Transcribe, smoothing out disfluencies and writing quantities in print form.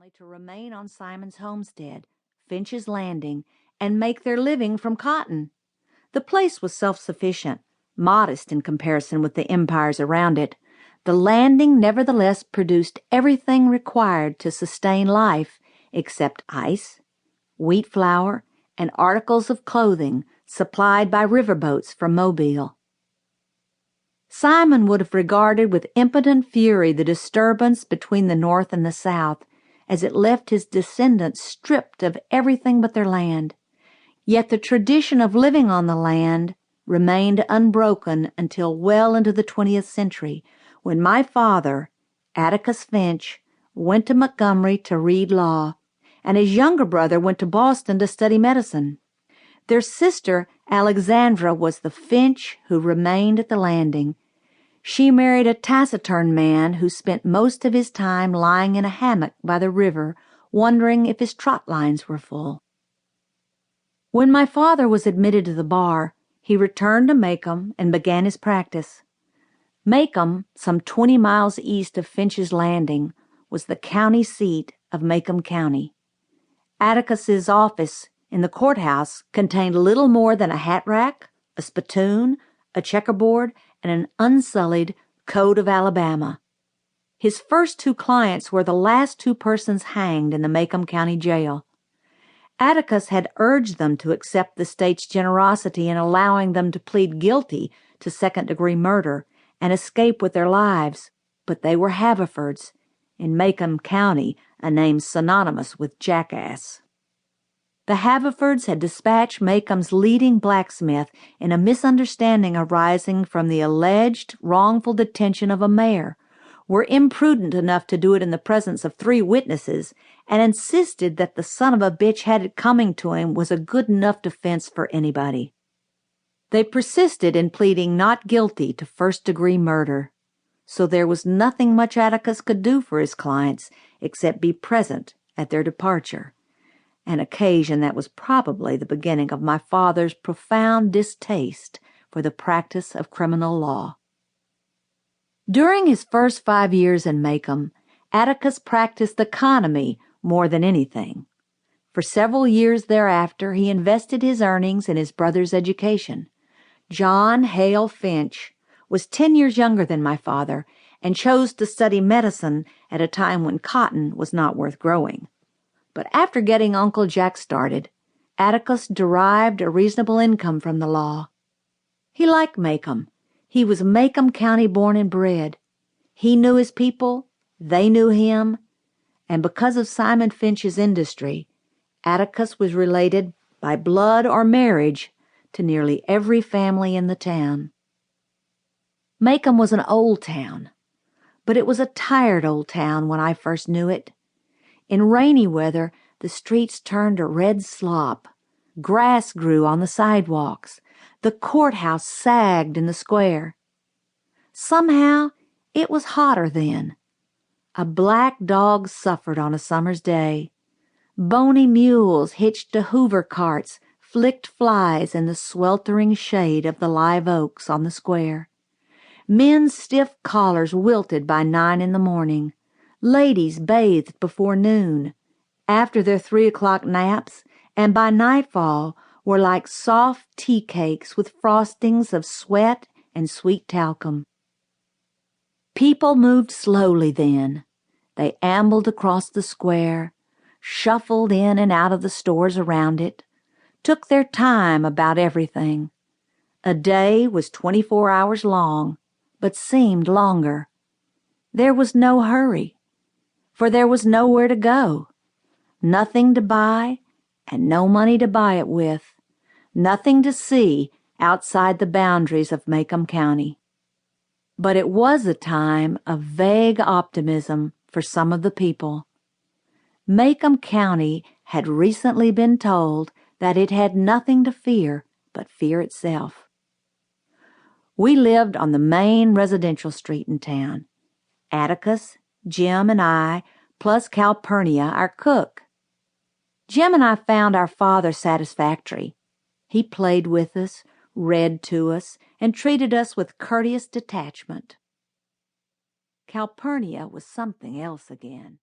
family to remain on Simon's homestead, Finch's Landing, and make their living from cotton. The place was self-sufficient, modest in comparison with the empires around it. The landing nevertheless produced everything required to sustain life except ice, wheat flour, and articles of clothing supplied by riverboats from Mobile. Simon would have regarded with impotent fury the disturbance between the North and the South, as it left his descendants stripped of everything but their land. Yet the tradition of living on the land remained unbroken until well into the 20th century, when my father, Atticus Finch, went to Montgomery to read law, and his younger brother went to Boston to study medicine. Their sister, Alexandra, was the Finch who remained at the landing. She married a taciturn man who spent most of his time lying in a hammock by the river, wondering if his trot lines were full. When my father was admitted to the bar, he returned to Macomb and began his practice. Macomb, some 20 miles east of Finch's Landing, was the county seat of Macomb County. Atticus's office in the courthouse contained little more than a hat rack, a spittoon, a checkerboard, and an unsullied Code of Alabama. His first 2 clients were the last 2 persons hanged in the Macomb County Jail. Atticus had urged them to accept the state's generosity in allowing them to plead guilty to second-degree murder and escape with their lives, but they were Haverfords, in Macomb County, a name synonymous with jackass. The Haverfords had dispatched Macomb's leading blacksmith in a misunderstanding arising from the alleged wrongful detention of a mayor, were imprudent enough to do it in the presence of 3 witnesses, and insisted that the son of a bitch had it coming to him was a good enough defense for anybody. They persisted in pleading not guilty to first-degree murder, so there was nothing much Atticus could do for his clients except be present at their departure, an occasion that was probably the beginning of my father's profound distaste for the practice of criminal law. During his first 5 years in Macomb, Atticus practiced economy more than anything. For several years thereafter, he invested his earnings in his brother's education. John Hale Finch was 10 years younger than my father and chose to study medicine at a time when cotton was not worth growing. But after getting Uncle Jack started, Atticus derived a reasonable income from the law. He liked Macomb. He was Macomb County born and bred. He knew his people, they knew him, and because of Simon Finch's industry, Atticus was related by blood or marriage to nearly every family in the town. Macomb was an old town, but it was a tired old town when I first knew it. In rainy weather, the streets turned to red slop. Grass grew on the sidewalks. The courthouse sagged in the square. Somehow, it was hotter then. A black dog suffered on a summer's day. Bony mules hitched to Hoover carts flicked flies in the sweltering shade of the live oaks on the square. Men's stiff collars wilted by 9 in the morning. Ladies bathed before noon, after their 3 o'clock naps, and by nightfall were like soft tea cakes with frostings of sweat and sweet talcum. People moved slowly then. They ambled across the square, shuffled in and out of the stores around it, took their time about everything. A day was 24 hours long, but seemed longer. There was no hurry, for there was nowhere to go, nothing to buy, and no money to buy it with, nothing to see outside the boundaries of Macomb County. But it was a time of vague optimism for some of the people. Macomb County had recently been told that it had nothing to fear but fear itself. We lived on the main residential street in town. Atticus, Jim, and I, plus Calpurnia, our cook. Jim and I found our father satisfactory. He played with us, read to us, and treated us with courteous detachment. Calpurnia was something else again.